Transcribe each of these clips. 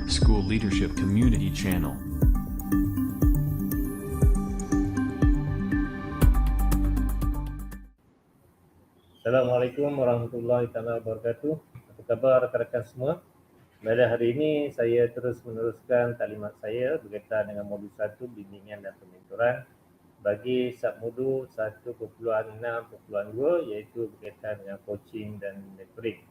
School Leadership Community Channel. Assalamualaikum warahmatullahi wabarakatuh. Apa khabar rekan-rekan semua? Pada hari ini saya terus meneruskan taklimat saya berkaitan dengan modul 1 bimbingan dan pementoran bagi submodul 1.6.2 iaitu berkaitan dengan coaching dan mentoring.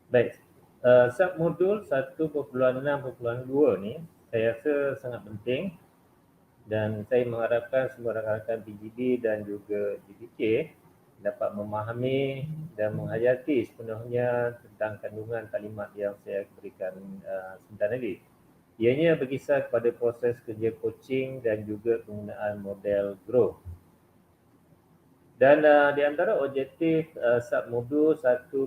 Baik, submodul 1.6.2 ni saya rasa sangat penting dan saya mengharapkan semua rakan-rakan PGB dan juga GPK dapat memahami dan menghayati sepenuhnya tentang kandungan taklimat yang saya berikan sebentar tadi. Ianya berkisar kepada proses kerja coaching dan juga penggunaan model GROW. Dan di antara objektif submodul 1.6.2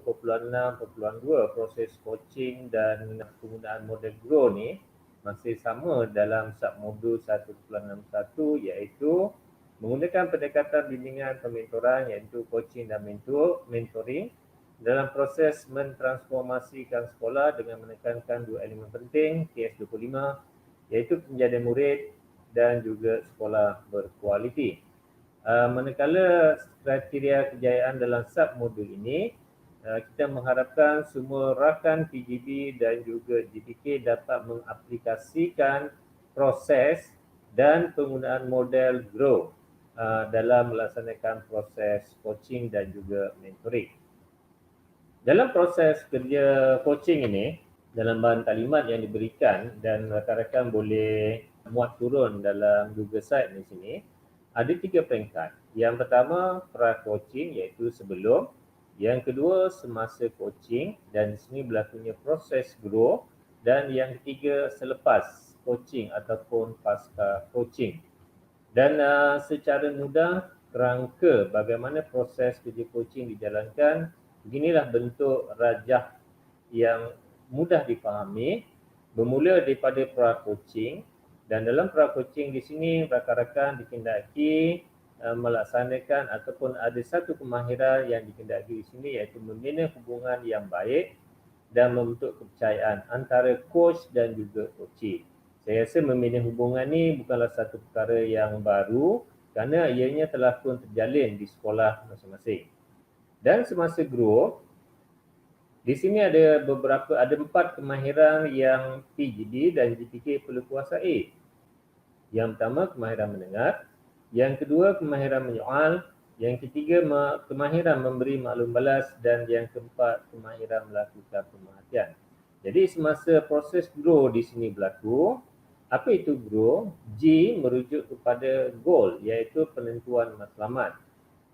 proses coaching dan penggunaan model GROW ni masih sama dalam submodul 1.61 iaitu menggunakan pendekatan bimbingan pementoran iaitu coaching dan mentoring dalam proses mentransformasikan sekolah dengan menekankan dua elemen penting TS25 iaitu penjadian murid dan juga sekolah berkualiti. Manakala kriteria kejayaan dalam submodul ini, kita mengharapkan semua rakan PGB dan juga GPK dapat mengaplikasikan proses dan penggunaan model GROW dalam melaksanakan proses coaching dan juga mentoring. Dalam proses kerja coaching ini, dalam bahan taklimat yang diberikan dan rakan-rakan boleh muat turun dalam Google Site di sini, ada 3 peringkat. Yang pertama, pra-coaching iaitu sebelum. Yang kedua, semasa coaching dan di sini berlakunya proses GROW. Dan yang ketiga, selepas coaching ataupun pasca coaching. Dan secara mudah kerangka bagaimana proses kerja coaching dijalankan, beginilah bentuk rajah yang mudah dipahami bermula daripada pra-coaching. Dan dalam pra-coaching di sini rakan-rakan dikendaki melaksanakan ataupun ada satu kemahiran yang dikendaki di sini iaitu membina hubungan yang baik dan membentuk kepercayaan antara coach dan juga coachee. Saya rasa membina hubungan ni bukanlah satu perkara yang baru kerana ianya telah pun terjalin di sekolah masing-masing. Dan semasa GROW, di sini ada 4 kemahiran yang PGB dan GPK perlu kuasai. Yang pertama, kemahiran mendengar. Yang kedua, kemahiran menyoal. Yang ketiga, kemahiran memberi maklum balas. Dan yang keempat, kemahiran melakukan pemerhatian. Jadi semasa proses GROW di sini berlaku, apa itu GROW? G merujuk kepada goal iaitu penentuan matlamat.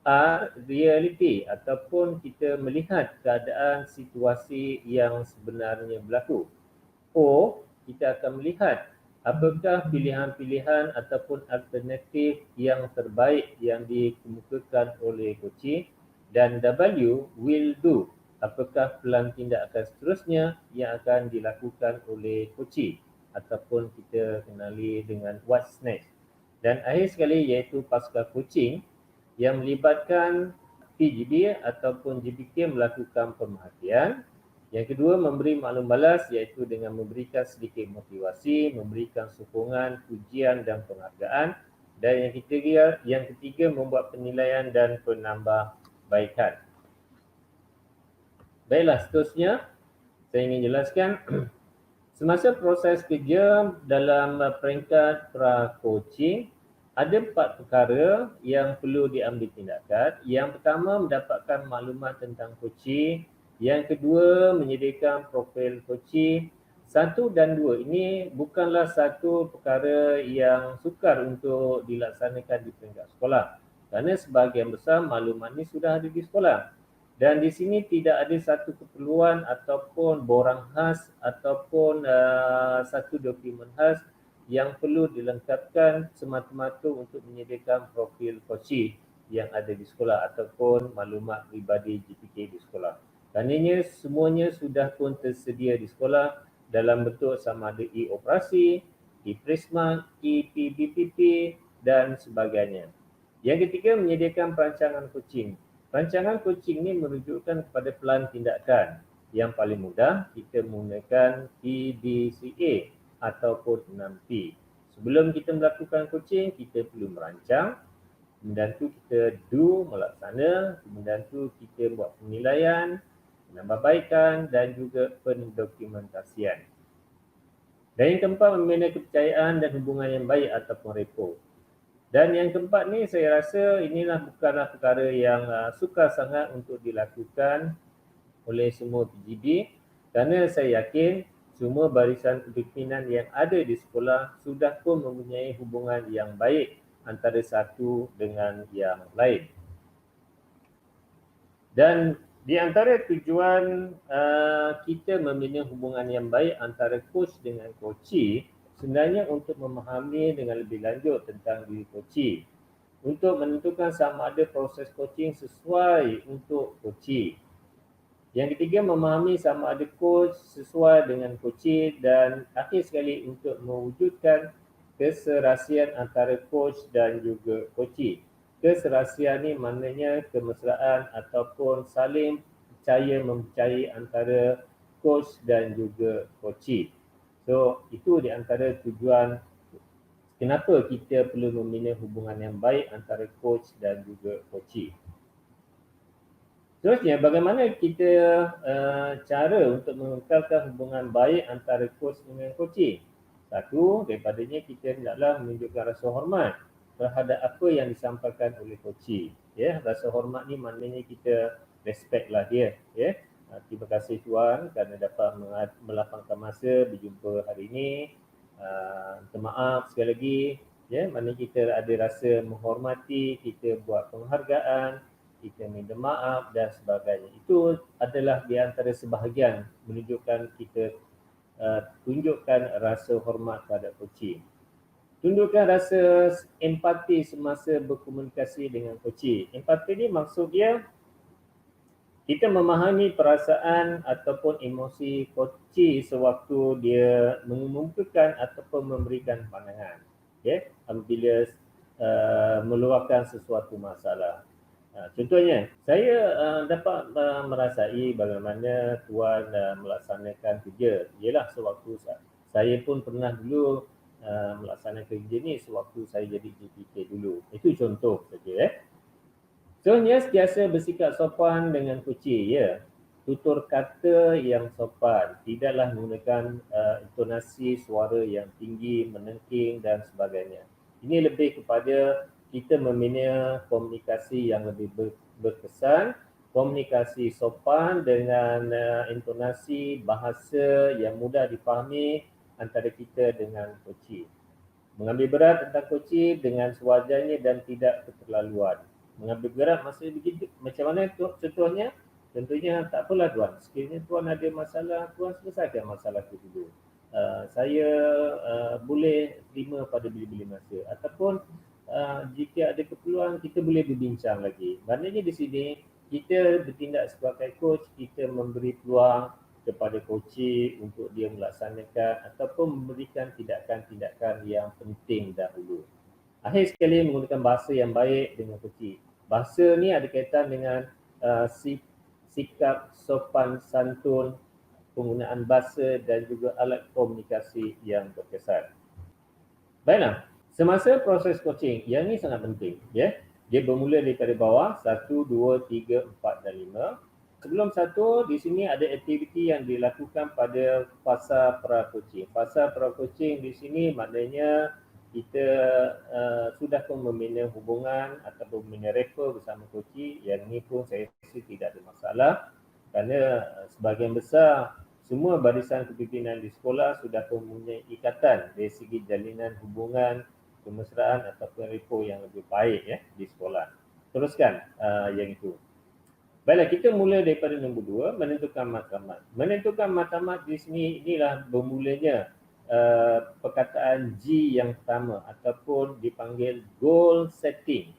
R, reality ataupun kita melihat keadaan situasi yang sebenarnya berlaku. O, kita akan melihat apakah pilihan-pilihan ataupun alternatif yang terbaik yang dikemukakan oleh coachee. Dan W, will do, apakah pelan tindakan seterusnya yang akan dilakukan oleh coachee ataupun kita kenali dengan what's next. Dan akhir sekali iaitu pasca coaching yang melibatkan PGB ataupun GPK melakukan pemerhatian. Yang kedua, memberi maklum balas iaitu dengan memberikan sedikit motivasi, memberikan sokongan, pujian dan penghargaan. Dan yang ketiga membuat penilaian dan penambahbaikan. Baiklah, seterusnya saya ingin jelaskan semasa proses kerja dalam peringkat pra-coaching, ada 4 perkara yang perlu diambil tindakan. Yang pertama, mendapatkan maklumat tentang coachee. Yang kedua, menyediakan profil coachee. 1 dan 2 ini bukanlah satu perkara yang sukar untuk dilaksanakan di peringkat sekolah. Kerana sebahagian besar maklumat ini sudah ada di sekolah. Dan di sini tidak ada satu keperluan ataupun borang khas ataupun satu dokumen khas yang perlu dilengkapkan semata-mata untuk menyediakan profil coachee yang ada di sekolah ataupun maklumat peribadi GPK di sekolah. Kerana semuanya sudah pun tersedia di sekolah dalam bentuk sama ada e-operasi, e-prisma, e-PBPP dan sebagainya. Yang ketiga, menyediakan perancangan coaching. Perancangan coaching ini merujukkan kepada pelan tindakan. Yang paling mudah, kita menggunakan PDCA ataupun 6P. Sebelum kita melakukan coaching, kita perlu merancang, kemudian tu kita do, melaksana, kemudian tu kita buat penilaian, penambahbaikan dan juga pendokumentasian. Dan yang keempat, membina kepercayaan dan hubungan yang baik ataupun rapport. Dan yang keempat ni saya rasa inilah bukanlah perkara yang sukar sangat untuk dilakukan oleh semua PGB, kerana saya yakin semua barisan kepimpinan yang ada di sekolah sudah pun mempunyai hubungan yang baik antara satu dengan yang lain. Dan di antara tujuan kita membina hubungan yang baik antara coach dengan coachee sebenarnya untuk memahami dengan lebih lanjut tentang diri coachee, untuk menentukan sama ada proses coaching sesuai untuk coachee. Yang ketiga, memahami sama ada coach sesuai dengan coachee, dan akhir sekali untuk mewujudkan keserasian antara coach dan juga coachee. Keserasian ni maknanya kemesraan ataupun saling percaya mempercayai antara coach dan juga coachee. So, itu di antara tujuan kenapa kita perlu membina hubungan yang baik antara coach dan juga coachee. Seterusnya, bagaimana kita cara untuk mengekalkan hubungan baik antara coach dengan coachee? Satu, daripadanya kita hendaklah menunjukkan rasa hormat terhadap apa yang disampaikan oleh coachee. Ya, rasa hormat ni maknanya kita respect lah dia. Ya. Terima kasih Tuan kerana dapat melapangkan masa berjumpa hari ini. Minta maaf sekali lagi. Ya, maknanya kita ada rasa menghormati, kita buat penghargaan, kita minta maaf dan sebagainya. Itu adalah di antara sebahagian menunjukkan kita tunjukkan rasa hormat terhadap coachee. Tunjukkan rasa empati semasa berkomunikasi dengan coachee. Empati ni maksud dia kita memahami perasaan ataupun emosi coachee sewaktu dia mengemukakan ataupun memberikan pandangan. Okay? Apabila meluahkan sesuatu masalah. Contohnya, saya dapat merasai bagaimana Tuan melaksanakan kerja. Ialah sewaktu saya pun pernah dulu melaksanakan kerja ni sewaktu saya jadi GPT dulu. Itu contoh saja. Contohnya, sentiasa bersikap sopan dengan coachee. Ya. Tutur kata yang sopan. Tidaklah menggunakan intonasi suara yang tinggi, menengking dan sebagainya. Ini lebih kepada kita membina komunikasi yang lebih berkesan, komunikasi sopan dengan intonasi bahasa yang mudah difahami antara kita dengan coachee. Mengambil berat tentang coachee dengan sewajarnya dan tidak keterlaluan. Mengambil berat maksudnya begitu, macam mana contohnya? Contohnya, tak apalah Tuan, sekiranya Tuan ada masalah, Tuan selesaikan masalah itu dulu. Saya boleh terima pada bila-bila masa, ataupun jika ada keperluan kita boleh berbincang lagi. Maknanya di sini kita bertindak sebagai coach, kita memberi peluang kepada coachee untuk dia melaksanakan ataupun memberikan tindakan-tindakan yang penting dahulu. Akhir sekali, menggunakan bahasa yang baik dengan coachee. Bahasa ni ada kaitan dengan sikap sopan santun, penggunaan bahasa dan juga alat komunikasi yang berkesan. Baiklah, semasa proses coaching, yang ni sangat penting. Ya. Dia bermula daripada bawah, 1, 2, 3, 4 dan 5. Sebelum satu, di sini ada aktiviti yang dilakukan pada fasa pra-coaching. Fasa pra-coaching di sini maknanya kita sudah pun membina hubungan ataupun membina rapport bersama coachee. Yang ini pun saya rasa tidak ada masalah kerana sebahagian besar semua barisan kepimpinan di sekolah sudah pun mempunyai ikatan dari segi jalinan hubungan, kemesraan ataupun rapport yang lebih baik ya di sekolah. Teruskan yang itu. Baiklah, kita mula daripada nombor 2, menentukan matlamat. Menentukan matlamat di sini inilah bermulanya perkataan G yang pertama ataupun dipanggil goal setting.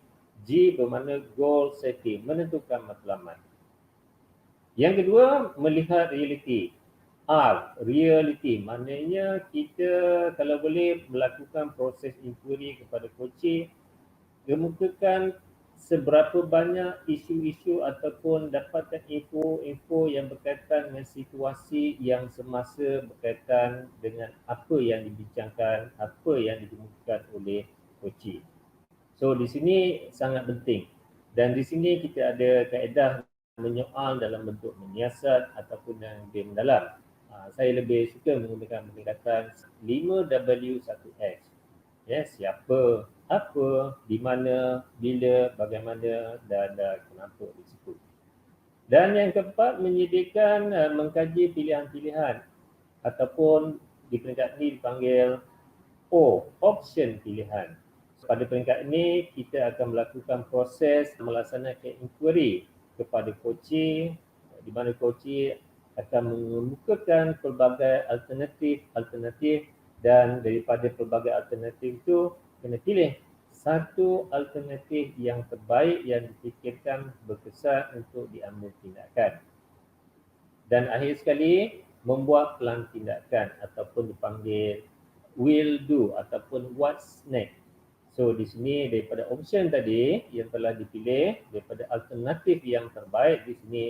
G bermakna goal setting, menentukan matlamat. Yang kedua, melihat realiti. reality. Maknanya kita kalau boleh melakukan proses inquiry kepada coaching, kemukakan seberapa banyak isu-isu ataupun dapatkan info-info yang berkaitan dengan situasi yang semasa berkaitan dengan apa yang dibincangkan, apa yang dikemukakan oleh coaching. So di sini sangat penting. Dan di sini kita ada kaedah menyoal dalam bentuk menyiasat ataupun yang lebih mendalam. Saya lebih suka menggunakan pendekatan 5W1X. Ya, siapa, apa, di mana, bila, bagaimana dan kenapa di situ. Dan yang keempat, menyediakan mengkaji pilihan-pilihan ataupun di peringkat ini dipanggil option pilihan. Pada peringkat ini, kita akan melakukan proses melaksanakan inquiry kepada coaching, di mana coaching akan mengemukakan pelbagai alternatif dan daripada pelbagai alternatif itu kena pilih satu alternatif yang terbaik yang dipikirkan berkesan untuk diambil tindakan. Dan akhir sekali, membuat pelan tindakan ataupun dipanggil will do ataupun what's next. So di sini daripada option tadi yang telah dipilih, daripada alternatif yang terbaik di sini,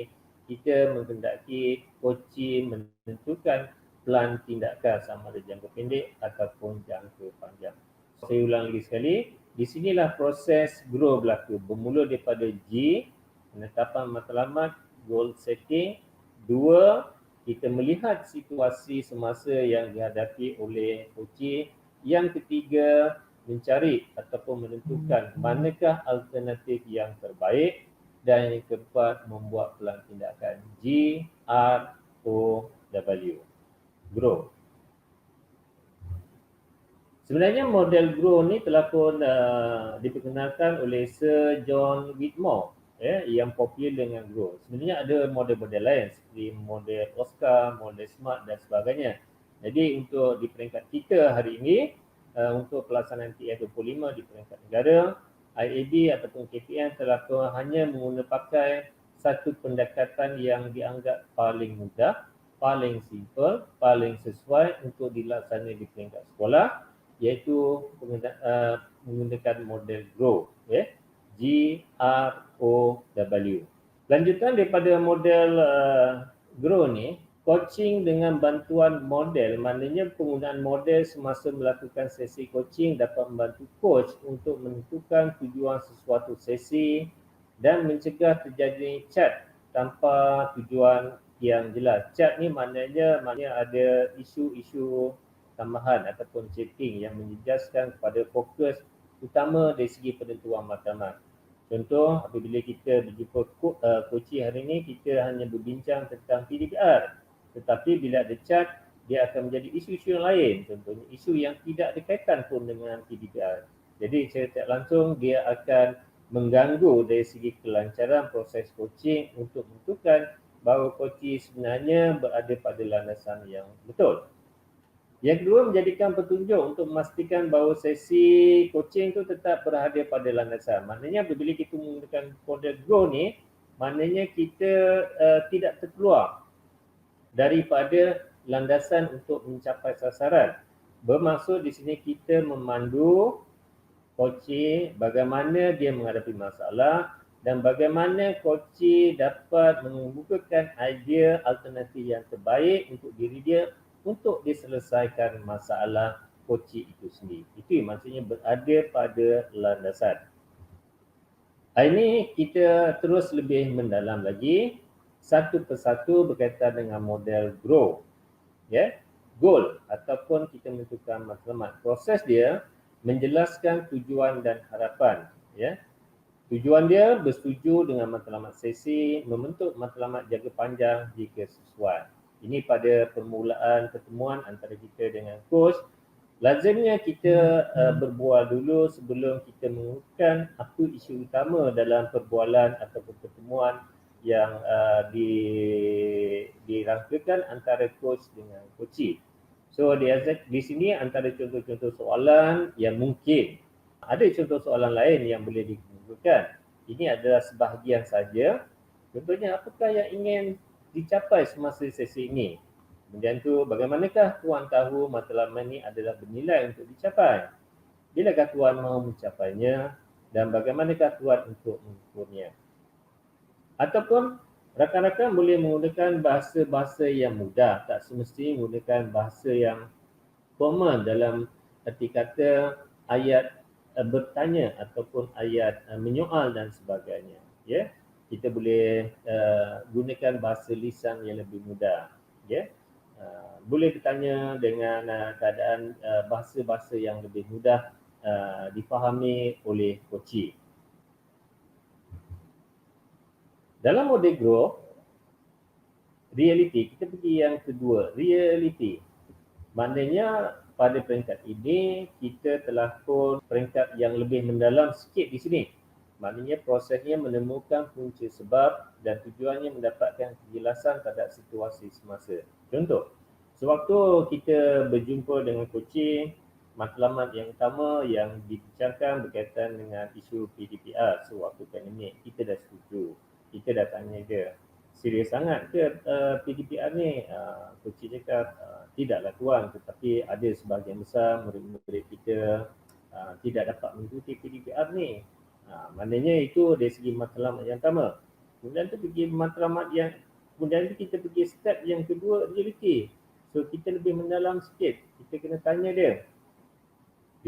kita menghendaki coaching menentukan pelan tindakan sama ada jangka pendek ataupun jangka panjang. Saya ulang lagi sekali, di sinilah proses grow berlaku. Bermula daripada G, penetapan matlamat, goal setting. 2, kita melihat situasi semasa yang dihadapi oleh coaching. Yang ketiga, mencari ataupun menentukan manakah alternatif yang terbaik. Dan yang keempat, membuat pelan tindakan. GROW. Grow. Sebenarnya model grow ni telah pun diperkenalkan oleh Sir John Whitmore yang popular dengan grow. Sebenarnya ada model-model lain seperti model Oscar, model SMART dan sebagainya. Jadi untuk di peringkat kita hari ini, untuk pelaksanaan TF25 di peringkat negara, IAD ataupun KPM telah pun hanya menggunakan satu pendekatan yang dianggap paling mudah, paling simple, paling sesuai untuk dilaksanakan di peringkat sekolah, iaitu menggunakan model GROW. GROW. Lanjutan daripada model GROW ni, coaching dengan bantuan model, maknanya penggunaan model semasa melakukan sesi coaching dapat membantu coach untuk menentukan tujuan sesuatu sesi dan mencegah terjadi chat tanpa tujuan yang jelas. Chat ni maknanya ada isu-isu tambahan ataupun chatting yang menjejaskan kepada fokus utama dari segi penentuan matlamat. Contoh, apabila kita berjumpa coaching hari ini, kita hanya berbincang tentang PDPR. Tetapi bila ada chat, dia akan menjadi isu-isu yang lain. Contohnya isu yang tidak berkaitan pun dengan PDPR. Jadi secara tak langsung dia akan mengganggu dari segi kelancaran proses coaching untuk menentukan bahawa coaching sebenarnya berada pada landasan yang betul. Yang kedua, menjadikan petunjuk untuk memastikan bahawa sesi coaching itu tetap berada pada landasan. Maknanya apabila kita menggunakan model GROW ni, maknanya kita tidak terkeluar daripada landasan untuk mencapai sasaran. Bermaksud di sini kita memandu coaching bagaimana dia menghadapi masalah dan bagaimana coaching dapat mengemukakan idea alternatif yang terbaik untuk diri dia untuk diselesaikan masalah coaching itu sendiri. Itu maksudnya berada pada landasan. Hari ini kita terus lebih mendalam lagi satu persatu berkaitan dengan model GROW. Goal ataupun kita menentukan matlamat. Proses dia menjelaskan tujuan dan harapan. Tujuan dia bersetuju dengan matlamat sesi, membentuk matlamat jangka panjang jika sesuai. Ini pada permulaan pertemuan antara kita dengan coach. Lazimnya kita berbual dulu sebelum kita mengumumkan apa isu utama dalam perbualan ataupun pertemuan yang dirangkakan antara coach dengan coachee. So di sini antara contoh-contoh soalan yang mungkin, ada contoh soalan lain yang boleh dikemukakan. Ini adalah sebahagian saja. Contohnya, apakah yang ingin dicapai semasa sesi ini? Kemudian tu bagaimanakah tuan tahu matlamat ini adalah bernilai untuk dicapai? Bilakah tuan mahu mencapainya dan bagaimanakah tuan untuk mengukurnya? Ataupun rakan-rakan boleh menggunakan bahasa-bahasa yang mudah, tak semestinya menggunakan bahasa yang formal dalam erti kata ayat bertanya ataupun ayat menyoal dan sebagainya. Ya, kita boleh gunakan bahasa lisan yang lebih mudah. Ya, boleh bertanya dengan keadaan bahasa-bahasa yang lebih mudah difahami oleh coachee. Dalam model growth, reality, kita pergi yang kedua, reality. Maknanya pada peringkat ini kita telah pun peringkat yang lebih mendalam sikit di sini. Maknanya prosesnya menemukan punca sebab dan tujuannya mendapatkan kejelasan terhadap situasi semasa. Contoh, sewaktu kita berjumpa dengan coaching, matlamat yang utama yang dibincangkan berkaitan dengan isu PDPR. So, waktu pandemik, kita dah setuju. Kita dah tanya dia, serius sangat ke PDPR ni? Coaching cakap, tidaklah tuan, tetapi ada sebahagian besar murid-murid kita tidak dapat mengikuti PDPR ni. Maknanya itu dari segi matlamat yang pertama. Kemudian tu pergi matlamat yang, kemudian kita pergi step yang kedua, reality. So kita lebih mendalam sikit, kita kena tanya dia,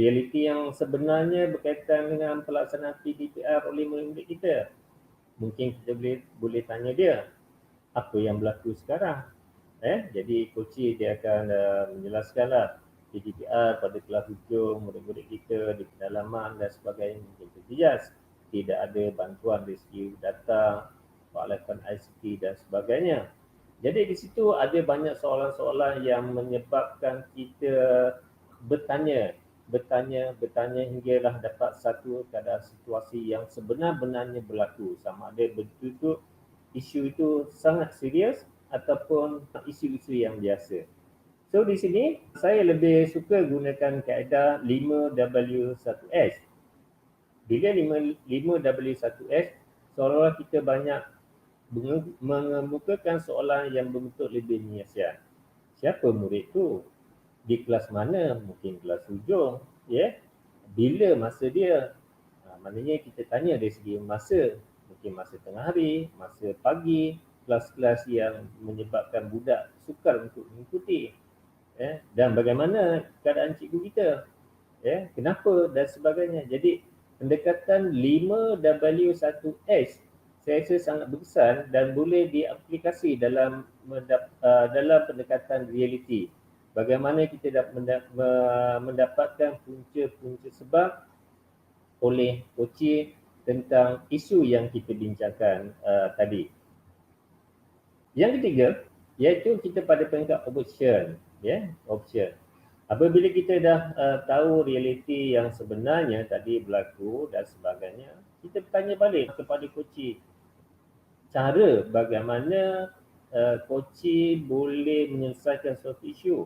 reality yang sebenarnya berkaitan dengan pelaksanaan PDPR oleh murid-murid kita. Mungkin kita boleh tanya dia, apa yang berlaku sekarang? Jadi coachee dia akan menjelaskanlah PDPR pada kelas hujung murid-murid kita di pedalaman dan sebagainya mungkin terjejas. Tidak ada bantuan dari segi data, peralatan ICT dan sebagainya. Jadi di situ ada banyak soalan-soalan yang menyebabkan kita bertanya hinggalah dapat satu keadaan situasi yang sebenar-benarnya berlaku. Sama ada betul-betul isu itu sangat serius ataupun isu-isu yang biasa. So di sini saya lebih suka gunakan kaedah 5W1S. Bila 5W1S, seolah-olah kita banyak mengemukakan soalan yang berbentuk lebih menyiasat. Siapa murid tu? Di kelas mana? Mungkin kelas hujung. Ya? Bila masa dia? Maknanya kita tanya dari segi masa. Mungkin masa tengah hari, masa pagi, kelas-kelas yang menyebabkan budak sukar untuk mengikuti. Dan bagaimana keadaan cikgu kita, kenapa dan sebagainya. Jadi pendekatan 5W1S saya rasa sangat berkesan dan boleh diaplikasi dalam pendekatan reality. Bagaimana kita dapat mendapatkan punca-punca sebab oleh coachee tentang isu yang kita bincangkan tadi. Yang ketiga, iaitu kita pada peringkat option. Option. Apabila kita dah tahu realiti yang sebenarnya tadi berlaku dan sebagainya, kita bertanya balik kepada coachee, cara bagaimana coachee boleh menyelesaikan suatu isu.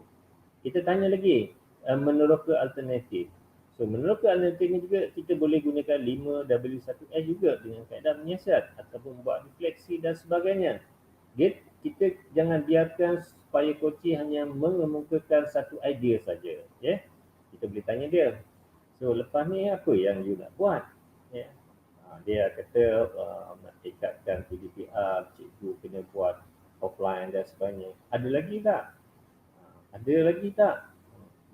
Kita tanya lagi, meneroka alternatif. So meneroka alternatif ni juga kita boleh gunakan 5W1S juga dengan kaedah menyiasat ataupun buat refleksi dan sebagainya. Kita jangan biarkan supaya coachee hanya mengemukakan satu idea saja. Kita boleh tanya dia, so lepas ni apa yang you nak buat? Dia kata nak tingkatkan PDPR, cikgu kena buat offline dan sebagainya. Ada lagi tak?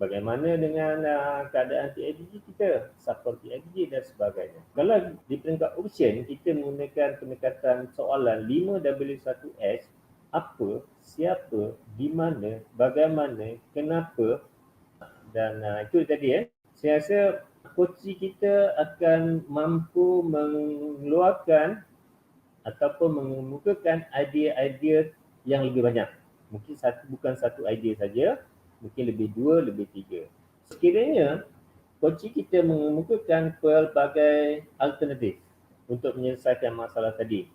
Bagaimana dengan keadaan TIDG kita, support TIDG dan sebagainya. Kalau di peringkat option, kita menggunakan pendekatan soalan 5W1S, apa, siapa, di mana, bagaimana, kenapa, dan itu tadi. Saya rasa coachee kita akan mampu mengeluarkan ataupun mengemukakan idea-idea yang lebih banyak. Mungkin bukan satu idea saja, mungkin lebih dua, lebih tiga. Sekiranya coachee kita mengemukakan pelbagai alternatif untuk menyelesaikan masalah tadi.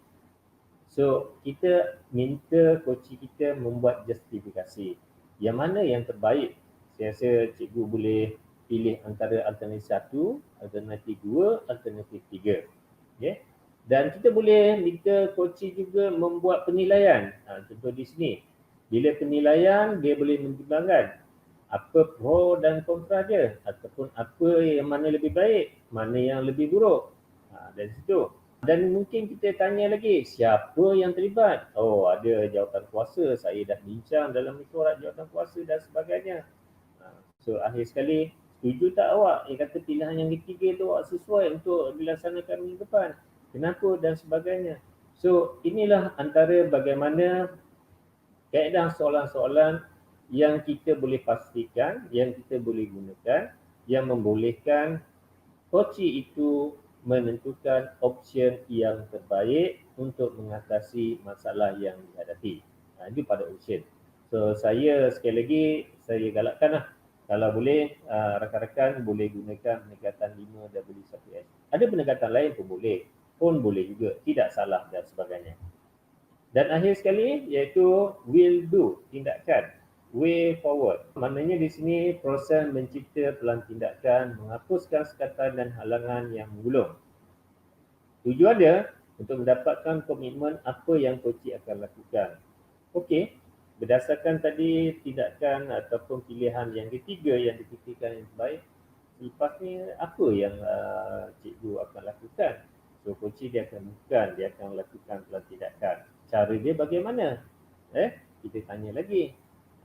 So, kita minta coachee kita membuat justifikasi. Yang mana yang terbaik? Saya rasa cikgu boleh pilih antara alternatif 1, alternatif 2, alternatif 3. Dan kita boleh minta coachee juga membuat penilaian. Contoh di sini, Bila penilaian, dia boleh mempertimbangkan apa pro dan kontra dia, ataupun apa yang mana lebih baik, mana yang lebih buruk. Dari situ. Dan mungkin kita tanya lagi, siapa yang terlibat? Oh, ada jawatan kuasa, saya dah bincang dalam mesyuarat jawatan kuasa dan sebagainya. So, akhir sekali, setuju tak awak yang kata pilihan yang ketiga tu awak sesuai untuk dilaksanakan minggu depan? Kenapa dan sebagainya. So, inilah antara bagaimana kaedah soalan-soalan yang kita boleh pastikan, yang kita boleh gunakan, yang membolehkan koci itu menentukan option yang terbaik untuk mengatasi masalah yang dihadapi. Itu pada option. So saya sekali lagi, saya galakkanlah kalau boleh rakan-rakan boleh gunakan pendekatan 5W1S. Ada pendekatan lain pun boleh juga, tidak salah dan sebagainya. Dan akhir sekali iaitu will do, tindakan, way forward. Maknanya di sini proses mencipta pelan tindakan, menghapuskan sekatan dan halangan yang menggulung. Tujuan dia untuk mendapatkan komitmen apa yang koci akan lakukan. Okey, berdasarkan tadi tindakan ataupun pilihan yang ketiga yang dipikirkan yang terbaik, selepas ni apa yang cikgu akan lakukan? So koci dia akan lakukan pelan tindakan. Cara dia bagaimana? Kita tanya lagi.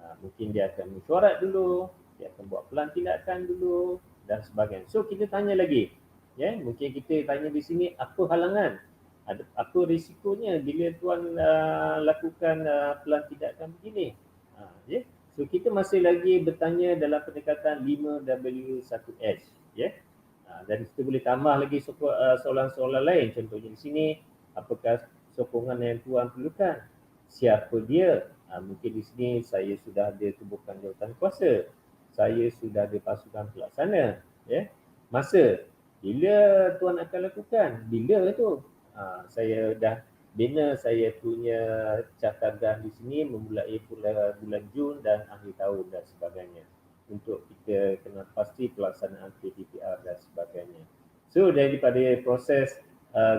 Mungkin dia akan mesyuarat dulu, dia akan buat pelan tindakan dulu dan sebagainya. So kita tanya lagi. Mungkin kita tanya di sini apa halangan? Apa risikonya bila tuan lakukan pelan tindakan begini? So kita masih lagi bertanya dalam pendekatan 5W1S. Dan kita boleh tambah lagi soalan-soalan lain. Contohnya di sini, apakah sokongan yang tuan perlukan? Siapa dia? Mungkin di sini saya sudah ada tubuhkan jawatan kuasa. Saya sudah ada pasukan pelaksana. Masa, bila tuan akan lakukan? Bila itu? Saya dah bina saya punya catatan di sini memulai bulan Jun dan akhir tahun dan sebagainya. Untuk kita kena pasti pelaksanaan PDPR dan sebagainya. So daripada proses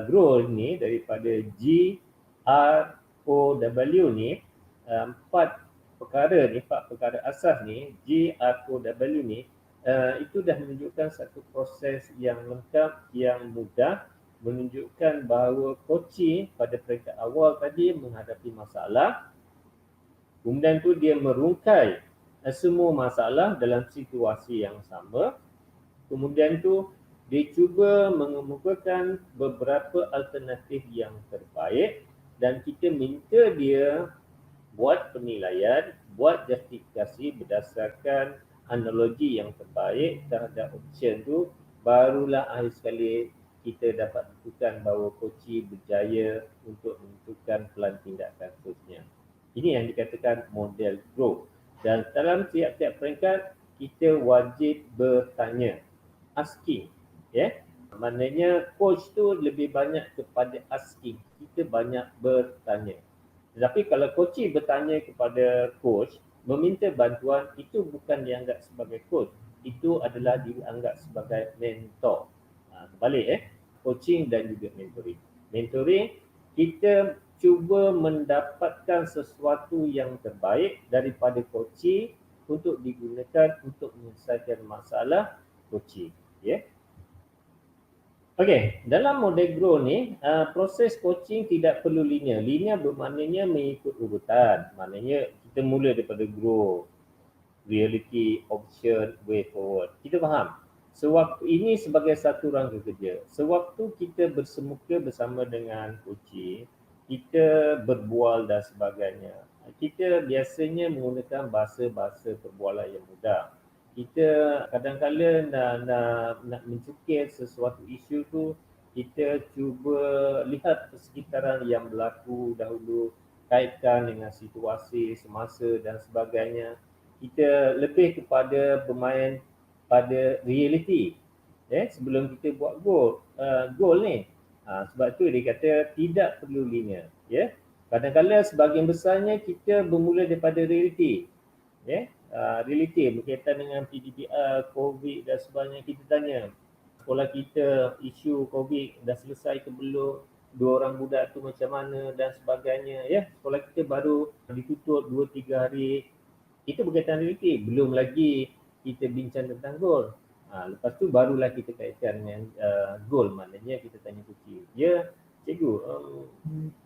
grow ni, daripada G, R, O, W ni, empat perkara asas ni, G, R, O, W ni, itu dah menunjukkan satu proses yang lengkap, yang mudah, menunjukkan bahawa koci pada peringkat awal tadi menghadapi masalah, kemudian tu dia merungkai semua masalah dalam situasi yang sama, kemudian tu dia cuba mengemukakan beberapa alternatif yang terbaik dan kita minta dia buat penilaian, buat justifikasi berdasarkan analogi yang terbaik terhadap option tu, barulah akhir sekali kita dapat tentukan bahawa koci berjaya untuk menentukan pelan tindakan seterusnya. Ini yang dikatakan model grow. Dan dalam tiap-tiap peringkat, kita wajib bertanya. Asking. Maknanya coach tu lebih banyak kepada asking. Kita banyak bertanya. Tetapi kalau coach bertanya kepada coach, meminta bantuan, itu bukan dianggap sebagai coach. Itu adalah dianggap sebagai mentor. Balik coaching dan juga mentoring. Mentoring, kita cuba mendapatkan sesuatu yang terbaik daripada coaching untuk digunakan untuk menyelesaikan masalah coaching. Okey, dalam model grow ni, proses coaching tidak perlu linear. Linear bermaknanya mengikut urutan. Maknanya kita mula daripada grow, reality, option, way forward. Kita faham? Sewaktu ini sebagai satu rangka kerja. Sewaktu kita bersemuka bersama dengan coaching, kita berbual dan sebagainya. Kita biasanya menggunakan bahasa-bahasa perbualan yang mudah. Kita kadang-kala nak mencukir sesuatu isu tu, kita cuba lihat persekitaran yang berlaku dahulu, kaitkan dengan situasi semasa dan sebagainya. Kita lebih kepada bermain pada reality sebelum kita buat goal ni. Sebab tu dia kata tidak perlu linear. Kadang-kadang sebahagian besarnya kita bermula daripada reality. Reality berkaitan dengan PDPR, COVID dan sebagainya. Kita tanya sekolah kita isu COVID dah selesai ke belum, dua orang budak tu macam mana dan sebagainya, ya. Sekolah kita baru ditutup 2-3 hari. Itu berkaitan realiti. Belum lagi kita bincang tentang gol. Lepas tu barulah kita kaitkan dengan gol. Maknanya kita tanya coaching. Ya, cikgu,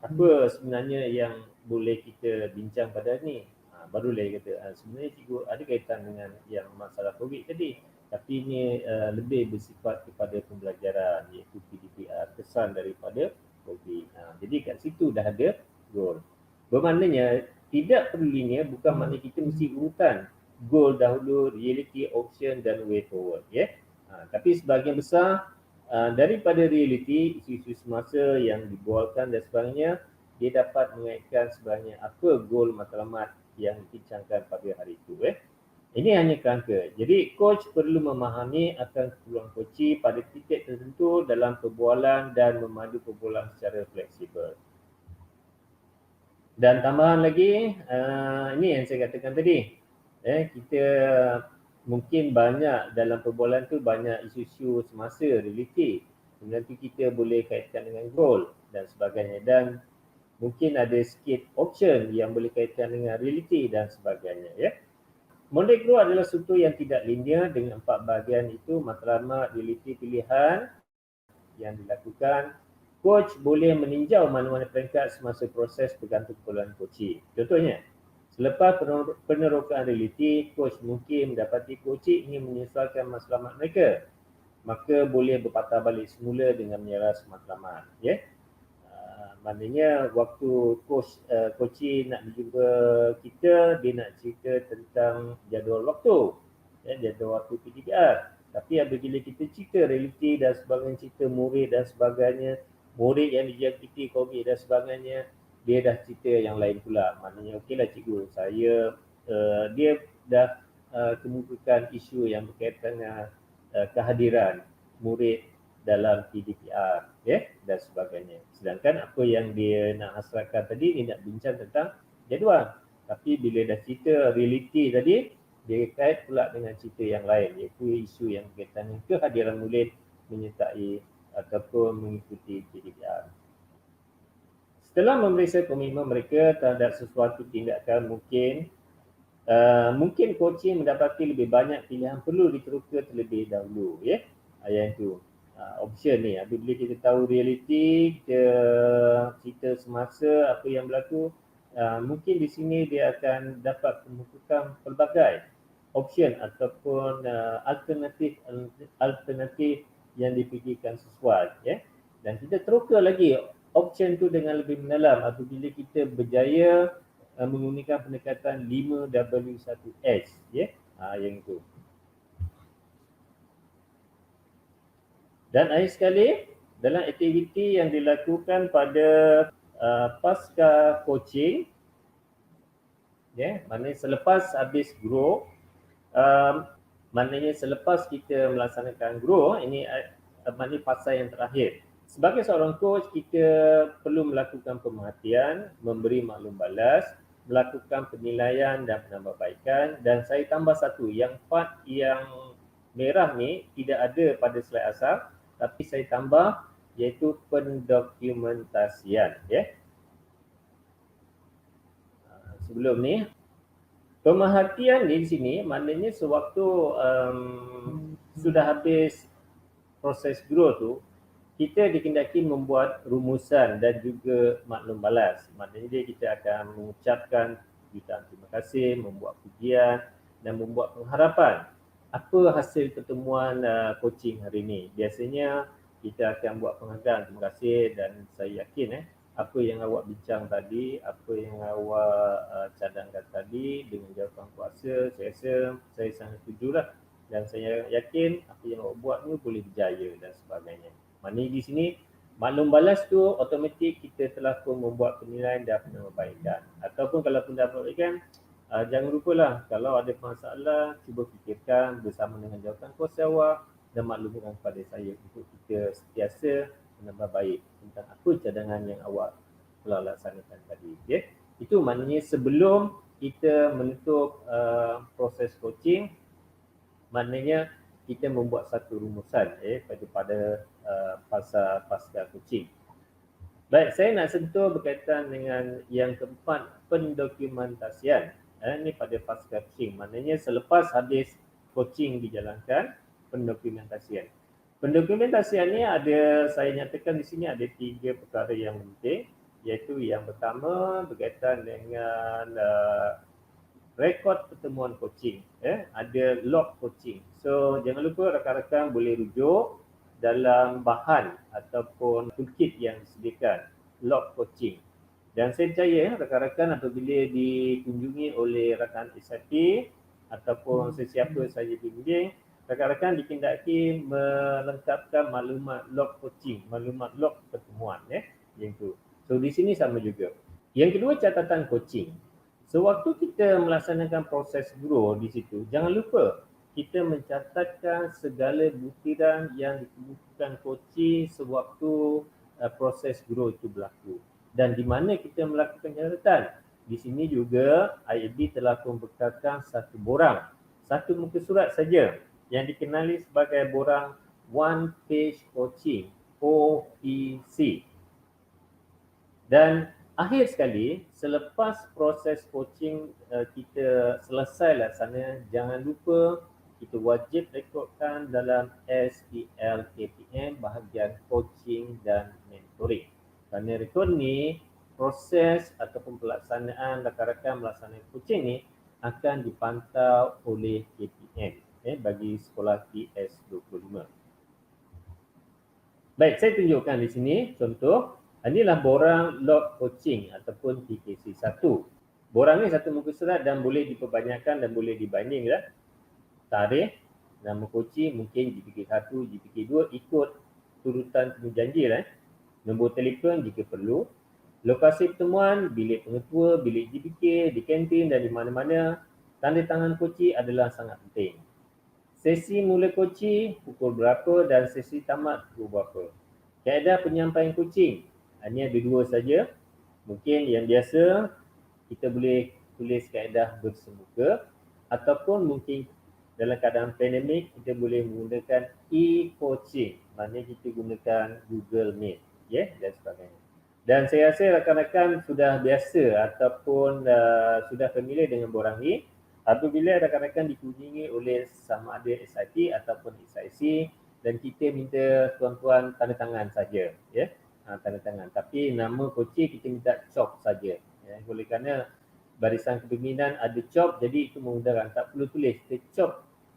apa sebenarnya yang boleh kita bincang pada ni? Barulah dia kata, sebenarnya cikgu ada kaitan dengan yang masalah COVID tadi. Tapi ini lebih bersifat kepada pembelajaran, iaitu PDPR, kesan daripada COVID. Jadi kat situ dah ada gol. Bermaknanya tidak pedulinya bukan maknanya kita mesti urutan goal dahulu, reality, option dan way forward, ya. Tapi sebahagian besar daripada reality, isu-isu semasa yang dibualkan dan sebagainya, dia dapat mengaitkan sebenarnya apa goal matlamat yang dibincangkan pada hari itu, ya. Ini hanya kerangka. Jadi coach perlu memahami akan keperluan coachee pada titik tertentu dalam perbualan dan memandu perbualan secara fleksibel. Dan tambahan lagi, ini yang saya katakan tadi. Kita mungkin banyak dalam perbualan tu banyak isu-isu semasa, realiti. Kemudian tu kita boleh kaitkan dengan goal dan sebagainya. Dan mungkin ada sikit option yang boleh kaitkan dengan realiti dan sebagainya, ya. Model grow adalah struktur yang tidak linear dengan 4 bahagian itu, matlamat, realiti, pilihan yang dilakukan. Coach boleh meninjau mana-mana peringkat semasa proses bergantung keperluan coachee. Contohnya, selepas penerokan realiti, coach mungkin mendapati coachee ingin menyesuaikan matlamat mereka. Maka boleh berpatah balik semula dengan menyeras matlamat, ya. Maknanya waktu coachee nak berjumpa kita, dia nak cerita tentang jadual waktu, ya, jadual waktu PDPR. Tapi apabila kita cerita realiti dan sebagainya, cerita murid dan sebagainya, murid yang dijangkiti COVID dan sebagainya, dia dah cerita yang lain pula. Maknanya okeylah cikgu, saya dia dah kemukakan isu yang berkaitan dengan kehadiran murid dalam PDPR, ya, dan sebagainya. Sedangkan apa yang dia nak hasratkan tadi, dia nak bincang tentang jadual. Tapi bila dah cerita realiti tadi, dia kait pula dengan cerita yang lain, iaitu isu yang berkaitan dengan kehadiran murid menyertai ataupun mengikuti PDPR. Setelah memeriksa komitmen mereka terhadap sesuatu tindakan, mungkin coaching mendapati lebih banyak pilihan perlu diteroka terlebih dahulu, ya. Yang itu option ni. Bila kita tahu realiti, kita cerita semasa apa yang berlaku, mungkin di sini dia akan dapat menentukan pelbagai option ataupun alternatif yang dipikirkan sesuai, ya. Dan kita teroka lagi option tu dengan lebih mendalam apabila kita berjaya menggunakan pendekatan 5W1S, ya. Yang itu. Dan akhir sekali, dalam aktiviti yang dilakukan pada pasca coaching, ya, maknanya selepas habis grow, maknanya selepas kita melaksanakan grow, ini maknanya fasa yang terakhir. Sebagai seorang coach, kita perlu melakukan pemerhatian, memberi maklum balas, melakukan penilaian dan penambahbaikan. Dan saya tambah satu, yang part yang merah ni tidak ada pada slide asal, tapi saya tambah iaitu pendokumentasian, ya. Sebelum ni, pemerhatian di sini maknanya sewaktu sudah habis proses grow tu, kita dikendaki membuat rumusan dan juga maklum balas. Maknanya kita akan mengucapkan jutaan terima kasih, membuat pujian dan membuat pengharapan. Apa hasil pertemuan coaching hari ini? Biasanya kita akan buat penghargaan, terima kasih, dan saya yakin apa yang awak bincang tadi, apa yang awak cadangkan tadi dengan jawapan kuasa, saya rasa saya sangat setujulah. Dan saya yakin apa yang awak buat ni boleh berjaya dan sebagainya. Maknanya di sini maklum balas tu automatik kita telah pun membuat penilaian dan penambahbaikan. Ataupun kalau penambahbaikan, jangan lupalah kalau ada masalah, cuba fikirkan bersama dengan jawatan kuasa awak dan maklumkan kepada saya untuk kita sentiasa menambah baik tentang apa cadangan yang awak telah laksanakan tadi. Ya? Itu maknanya sebelum kita menutup proses coaching, maknanya kita membuat satu rumusan pada fasa pasca coaching. Baik, saya nak sentuh berkaitan dengan yang keempat, pendokumentasian. Ini pada pasca coaching, maknanya selepas habis coaching dijalankan, pendokumentasian. Pendokumentasian ni ada, saya nyatakan di sini ada 3 perkara yang penting, iaitu yang pertama berkaitan dengan rekod pertemuan coaching, ada log coaching. So jangan lupa rakan-rakan boleh rujuk dalam bahan ataupun toolkit yang disediakan, log coaching. Dan saya percaya rakan-rakan apabila dikunjungi oleh rakan SIP ataupun sesiapa saja bimbing, rakan-rakan dikendaki melengkapkan maklumat log coaching, maklumat log pertemuan, yang tu. So di sini sama juga. Yang kedua, catatan coaching. Sewaktu kita melaksanakan proses grow di situ, jangan lupa kita mencatatkan segala butiran yang dikemukakan coaching sewaktu proses grow itu berlaku. Dan di mana kita melakukan catatan? Di sini juga IAB telah membekalkan satu borang, satu muka surat saja yang dikenali sebagai borang One Page Coaching, OPC. Dan akhir sekali, selepas proses coaching kita selesai laksana, jangan lupa kita wajib rekodkan dalam SPL KPM bahagian coaching dan mentoring. Kerana rekod ni, proses ataupun pelaksanaan rakan-rakan melaksanakan coaching ni akan dipantau oleh KPM bagi sekolah TS25. Baik, saya tunjukkan di sini contoh. Inilah borang log coaching ataupun TKC1. Borang ni satu muka surat dan boleh diperbanyakkan dan boleh dibanding lah. Tarikh, nama coaching mungkin GPK1, GPK2 ikut turutan temujanji lah. Nombor telefon jika perlu. Lokasi pertemuan, bilik pengetua, bilik GPK, di kantin dan di mana-mana. Tanda tangan coaching adalah sangat penting. Sesi mula coaching pukul berapa dan sesi tamat pukul berapa. Kaedah penyampaian coaching. Ini ada 2 saja. Mungkin yang biasa kita boleh tulis kaedah bersemuka ataupun mungkin dalam keadaan pandemik kita boleh menggunakan e-coaching. Maknanya kita gunakan Google Meet dan sebagainya. Dan saya rasa rakan-rakan sudah biasa ataupun sudah familiar dengan borang ni. Apabila rakan-rakan dikunjungi oleh sama ada SIP ataupun SIC dan kita minta tuan-tuan tanda tangan saja, tanda tangan. Tapi nama coaching kita minta CHOP saja. Oleh kerana barisan kepimpinan ada CHOP, jadi itu memudahkan. Tak perlu tulis, kita CHOP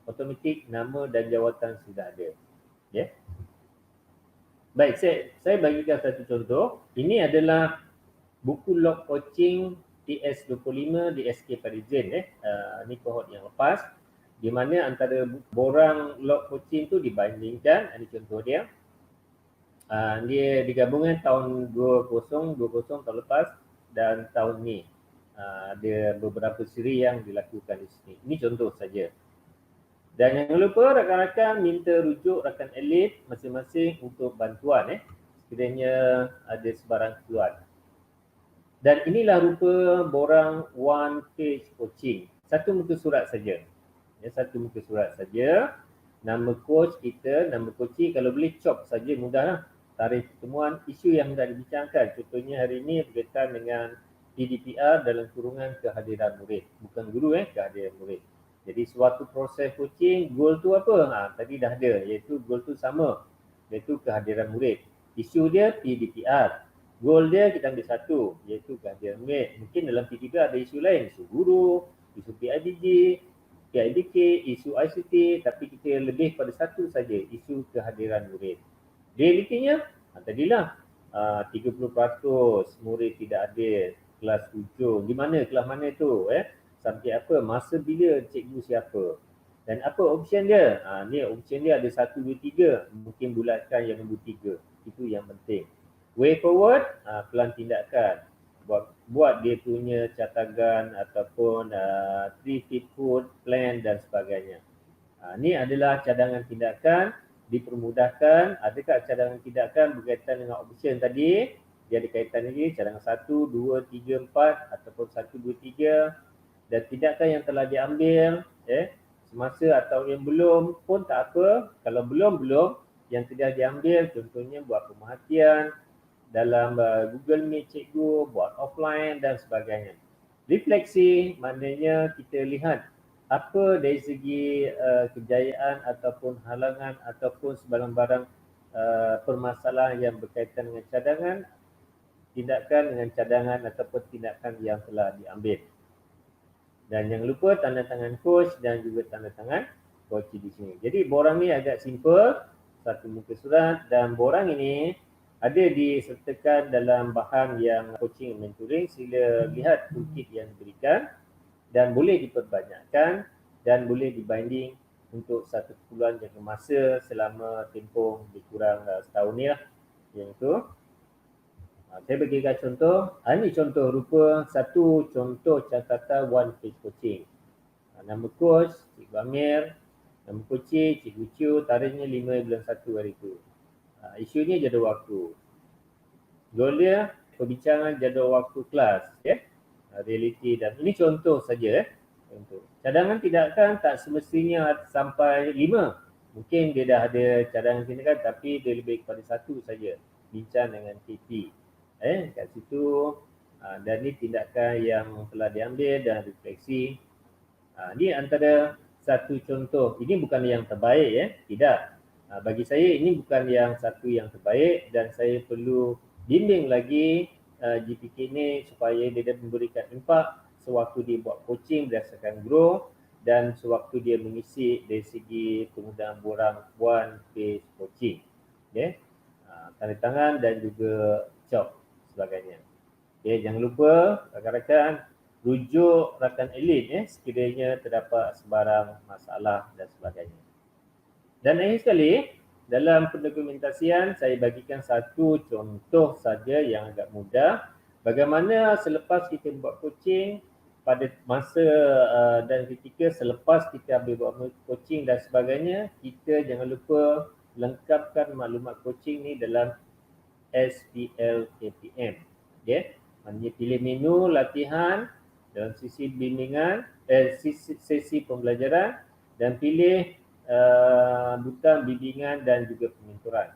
automatik nama dan jawatan sudah ada. Baik, saya bagikan satu contoh. Ini adalah buku log coaching TS25 di SK Parisian. Ini kohort yang lepas. Di mana antara borang log coaching tu dibandingkan, ini contoh dia. Dia digabungkan tahun 2020 tahun lepas dan tahun ni. Ada beberapa siri yang dilakukan di sini. Ini contoh saja. Dan jangan lupa rakan-rakan minta rujuk rakan elit masing-masing untuk bantuan sekiranya ada sebarang keperluan. Dan inilah rupa borang one page coaching. Satu muka surat saja. Satu muka surat saja. Nama coach kita, nama coaching kalau boleh CHOP saja mudahlah. Tarikh pertemuan, isu yang hendak dibincangkan. Contohnya hari ini berkaitan dengan PDPR dalam kurungan kehadiran murid. Bukan guru kehadiran murid. Jadi suatu proses coaching, goal tu apa? Tadi dah ada, iaitu goal tu sama, iaitu kehadiran murid. Isu dia PDPR. Goal dia kita ambil satu, iaitu kehadiran murid. Mungkin dalam PDPR ada isu lain, isu guru, isu PIBG, PIBK, isu ICT, tapi kita lebih pada satu saja, isu kehadiran murid. Realitinya, tadilah 30% murid tidak ada, kelas hujung. Di mana? Kelas mana tu? Subjek apa, masa bila, cikgu siapa, dan apa option dia. Ni option dia ada 1, 2, 3, mungkin bulatkan yang nombor 3, itu yang penting. Way forward, pelan tindakan, buat dia punya catagan ataupun 3 foot plan dan sebagainya. Ni adalah cadangan tindakan, dipermudahkan. Adakah cadangan tindakan berkaitan dengan option tadi, dia ada kaitan lagi, cadangan 1, 2, 3, 4 ataupun 1, 2, 3. Dan tindakan yang telah diambil semasa atau yang belum pun tak apa. Kalau belum yang tidak diambil, contohnya buat pemerhatian, dalam Google Meet cikgu, buat offline dan sebagainya. Refleksi maknanya kita lihat apa dari segi kejayaan ataupun halangan ataupun sebarang-barang permasalahan yang berkaitan dengan cadangan, tindakan dengan cadangan ataupun tindakan yang telah diambil. Dan jangan lupa tanda tangan coach dan juga tanda tangan coach di sini. Jadi borang ni agak simple, satu muka surat, dan borang ini ada disertakan dalam bahan yang coaching mentoring. Sila lihat toolkit yang diberikan dan boleh diperbanyakkan dan boleh dibinding untuk satu keperluan jangka masa selama tempoh lebih kurang setahun ni lah. Yang itu saya bagikan contoh. Ini contoh rupa satu contoh catatan one page coaching. Nama coach Cikgu Amir, nama coaching Cikgu Chiu, tarikhnya 5 bulan 1 hari itu. Isunya jadual waktu. Goal dia perbincangan jadual waktu kelas, realiti, dan ini contoh saja. Contoh. Cadangan tindakan tak semestinya sampai 5. Mungkin dia dah ada cadangan tindakan tapi dia lebih kepada 1 saja. Bincang dengan KP. Kat situ dan ini tindakan yang telah diambil dan refleksi. Ini antara satu contoh. Ini bukan yang terbaik, tidak. Bagi saya ini bukan yang satu yang terbaik dan saya perlu bimbing lagi GPK ni supaya dia memberikan impak sewaktu dia buat coaching berdasarkan grow dan sewaktu dia mengisi dari segi penggunaan borang one page coaching. Tanda tangan dan juga chalk sebagainya. Jangan lupa rakan-rakan rujuk rakan elit sekiranya terdapat sebarang masalah dan sebagainya. Dan akhir sekali, dalam pendokumentasian saya bagikan satu contoh saja yang agak mudah. Bagaimana selepas kita buat coaching pada masa dan ketika selepas kita habis buat coaching dan sebagainya, kita jangan lupa lengkapkan maklumat coaching ni dalam SPL KPM. Maknanya pilih menu latihan dalam sisi bimbingan, sesi pembelajaran dan pilih butang bimbingan dan juga pementoran.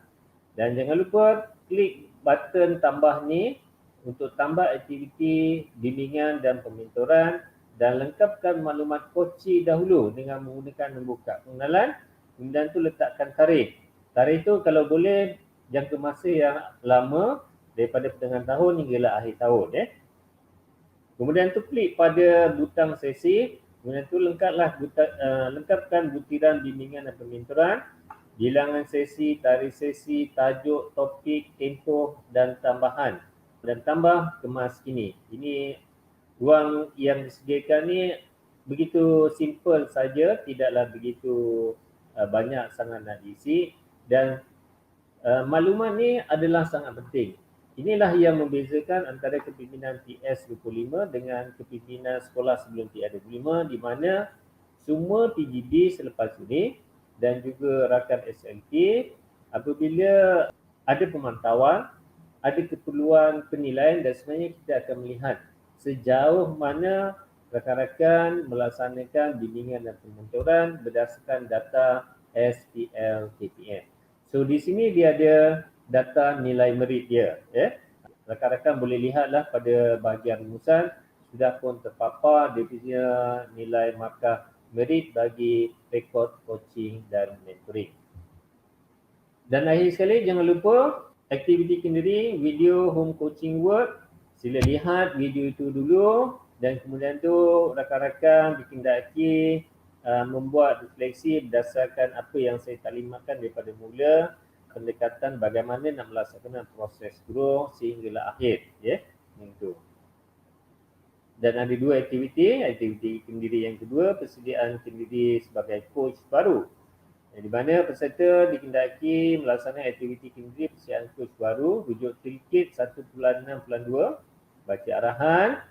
Dan jangan lupa klik button tambah ni untuk tambah aktiviti bimbingan dan pementoran dan lengkapkan maklumat coaching dahulu dengan menggunakan nombor kad pengenalan. Kemudian tu letakkan tarikh. Tarikh tu kalau boleh jangka masa yang lama daripada pertengahan tahun hinggalah akhir tahun. Kemudian tu klik pada butang sesi. Kemudian tu lengkapkan butiran bimbingan dan pementoran, bilangan sesi, tarikh sesi, tajuk, topik, tempoh dan tambahan. Dan tambah kemas kini. Ini ruang yang disediakan ni begitu simple saja, tidaklah begitu banyak sangat nak diisi dan maklumat ni adalah sangat penting. Inilah yang membezakan antara kepimpinan TS25 dengan kepimpinan sekolah sebelum TR25 di mana semua PGB selepas ini dan juga rakan SLK apabila ada pemantauan, ada keperluan penilaian dan sebenarnya kita akan melihat sejauh mana rakan-rakan melaksanakan bimbingan dan pementoran berdasarkan data SPL KPM. So di sini dia ada data nilai merit dia. Rakan-rakan boleh lihatlah pada bahagian rumusan sudah pun terpapar dia punya nilai markah merit bagi rekod coaching dan mentoring. Dan akhir sekali jangan lupa aktiviti kendiri video home coaching work. Sila lihat video itu dulu dan kemudian tu rakan-rakan dikendaki membuat refleksi berdasarkan apa yang saya taklimatkan daripada mula, pendekatan bagaimana nak melaksanakan proses grow sehinggalah akhir. Itu. Dan ada dua aktiviti kendiri yang kedua, persediaan kendiri sebagai coach baru. Di mana peserta dikendaki melaksanakan aktiviti kendiri persediaan coach baru, rujuk toolkit 1.6.2, baca arahan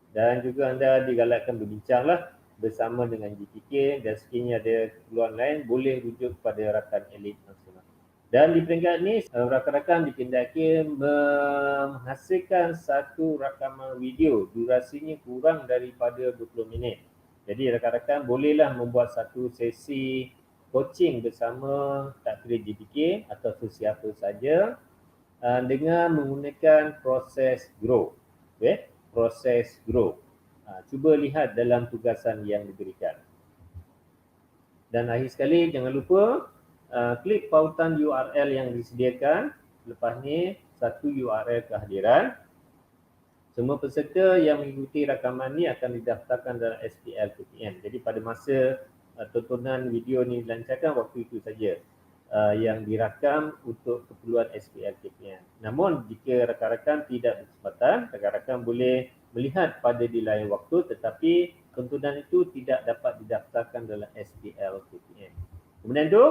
dan juga anda digalakkan berbincanglah bersama dengan GPK dan sekiranya ada keperluan lain boleh rujuk kepada rakan elit nasional. Dan di peringkat ini rakan-rakan dikendaki menghasilkan satu rakaman video durasinya kurang daripada 20 minit. Jadi rakan-rakan bolehlah membuat satu sesi coaching bersama tak kira GPK atau sesiapa saja dengan menggunakan proses grow. Okay? Proses grow. Cuba lihat dalam tugasan yang diberikan. Dan akhir sekali jangan lupa klik pautan URL yang disediakan. Lepas ni satu URL kehadiran. Semua peserta yang mengikuti rakaman ni akan didaftarkan dalam SPL KPM. Jadi pada masa tontonan video ni dilancarkan, waktu itu saja yang dirakam untuk keperluan SPL KPM. Namun jika rakan-rakan tidak berkesempatan, rakan-rakan boleh melihat pada di lain waktu, tetapi tontonan itu tidak dapat didaftarkan dalam SPL KPM. Kemudian tu,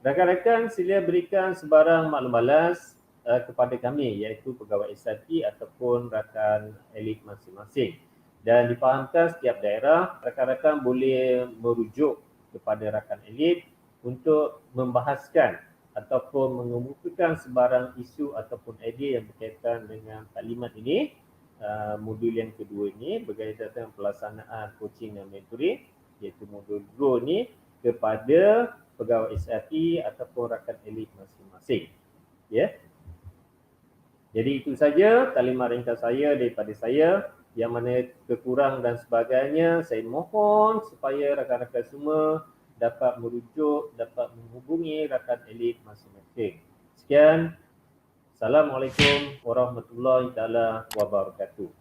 rakan-rakan sila berikan sebarang maklum balas kepada kami, iaitu pegawai SRP ataupun rakan elit masing-masing. Dan difahamkan setiap daerah, rakan-rakan boleh merujuk kepada rakan elit untuk membahaskan ataupun mengemukakan sebarang isu ataupun idea yang berkaitan dengan taklimat ini, modul yang kedua ini berkaitan dengan pelaksanaan coaching dan mentoring, iaitu modul grow ni, kepada pegawai SRP ataupun rakan elit masing-masing. Ya. Jadi itu saja taklimat ringkas saya daripada saya. Yang mana kekurang dan sebagainya, saya mohon supaya rakan-rakan semua dapat merujuk, dapat menghubungi rakan elit masing-masing. Sekian. Assalamualaikum warahmatullahi wabarakatuh.